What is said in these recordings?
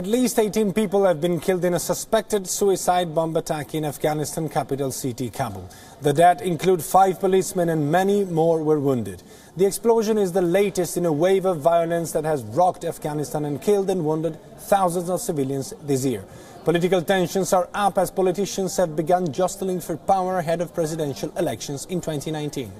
At least 18 people have been killed in a suspected suicide bomb attack in Afghanistan capital city Kabul. The dead include 5 policemen and many more were wounded. The explosion is the latest in a wave of violence that has rocked Afghanistan and killed and wounded thousands of civilians this year. Political tensions are up as politicians have begun jostling for power ahead of presidential elections in 2019.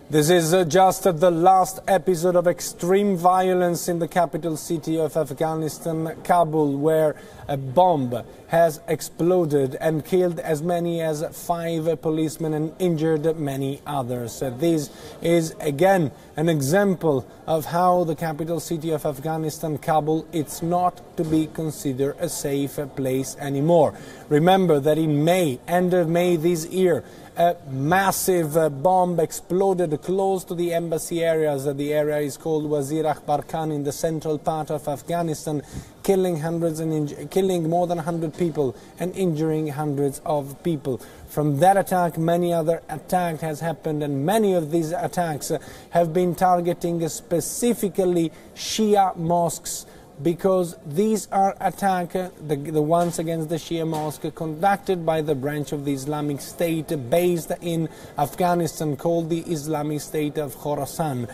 This is just the last episode of extreme violence in the capital city of Afghanistan, Kabul, where a bomb has exploded and killed as many as 5 policemen and injured many others. This is again an example of how the capital city of Afghanistan, Kabul, it's not to be considered a safe place anymore. Remember that in May, end of May this year, a massive bomb exploded close to the embassy areas. The area is called Wazir Akbar Khan in the central part of Afghanistan, killing more than 100 people and injuring hundreds of people. From that attack, many other attacks has happened, and many of these attacks have been targeting specifically Shia mosques, because these are attacks, the ones against the Shia mosque, conducted by the branch of the Islamic State based in Afghanistan called the Islamic State of Khorasan.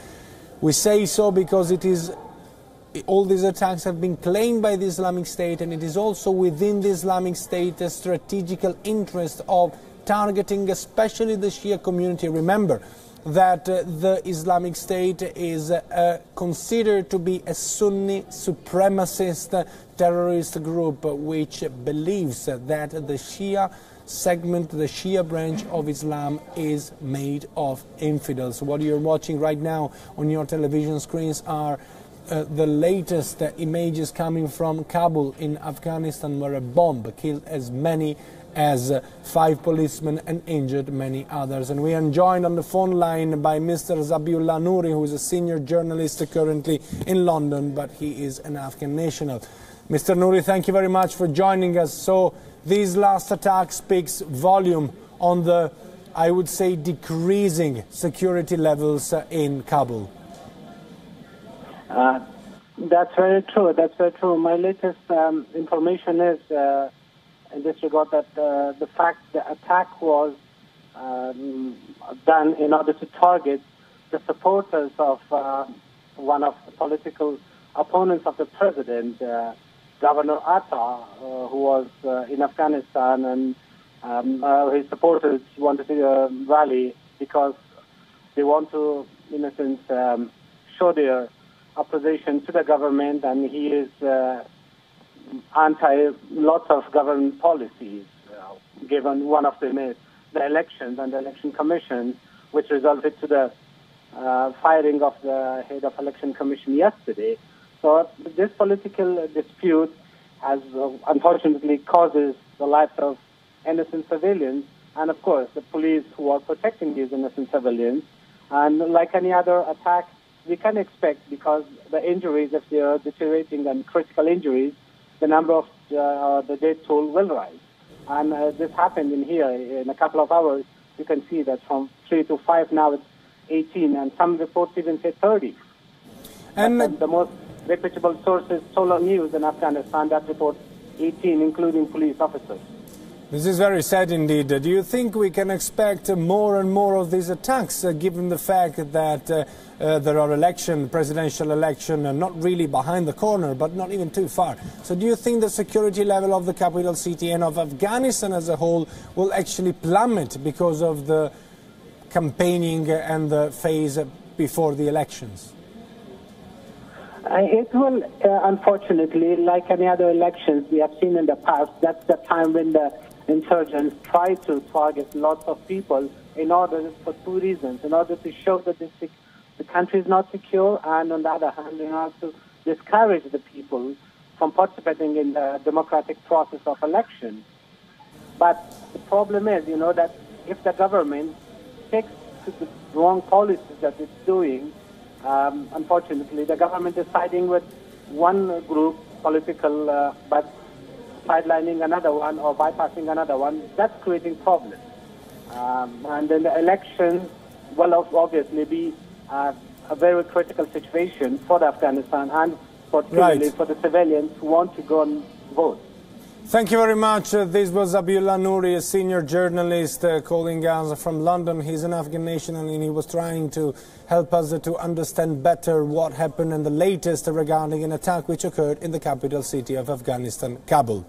We say so because all these attacks have been claimed by the Islamic State, and it is also within the Islamic State a strategical interest of targeting especially the Shia community. Remember that the Islamic State is considered to be a Sunni supremacist terrorist group which believes that the Shia segment, the Shia branch of Islam, is made of infidels. What you're watching right now on your television screens are the latest images coming from Kabul in Afghanistan, where a bomb killed as many as 5 policemen and injured many others. And we are joined on the phone line by Mr. Zabiullah Nouri, who is a senior journalist currently in London, but he is an Afghan national. Mr. Nouri, thank you very much for joining us. So these last attacks speaks volume on the, I would say, decreasing security levels in Kabul. That's very true. That's very true. My latest information is in this regard that the fact the attack was done in order to target the supporters of one of the political opponents of the president, Governor Atta, who was in Afghanistan, and his supporters wanted to rally because they want to, in a sense, show their opposition to the government, and he is anti lots of government policies, given one of the elections and the election commission, which resulted to the firing of the head of election commission yesterday. So this political dispute has unfortunately causes the lives of innocent civilians, and of course the police who are protecting these innocent civilians. And like any other attack, we can expect, because the injuries, if they are deteriorating and critical injuries, the number of the death toll will rise. And this happened in here in a couple of hours. You can see that from 3 to 5 now it's 18, and some reports even say 30. And the most reputable source is Solar News in Afghanistan that reports 18, including police officers. This is very sad indeed. Do you think we can expect more and more of these attacks, given the fact that there are presidential election, not really behind the corner, but not even too far? So do you think the security level of the capital city and of Afghanistan as a whole will actually plummet because of the campaigning and the phase before the elections? It will, unfortunately, like any other elections we have seen in the past, that's the time when the insurgents try to target lots of people for 2 reasons. In order to show that the country is not secure, and on the other hand, in order to discourage the people from participating in the democratic process of election. But the problem is, that if the government sticks to the wrong policies that it's doing, unfortunately, the government is siding with one group, political, but sidelining another one or bypassing another one. That's creating problems. And then the elections will obviously be a very critical situation for Afghanistan and particularly for the civilians who want to go and vote. Thank you very much. This was Abdullah Nouri, a senior journalist calling us from London. He's an Afghan national and he was trying to help us to understand better what happened and the latest regarding an attack which occurred in the capital city of Afghanistan, Kabul.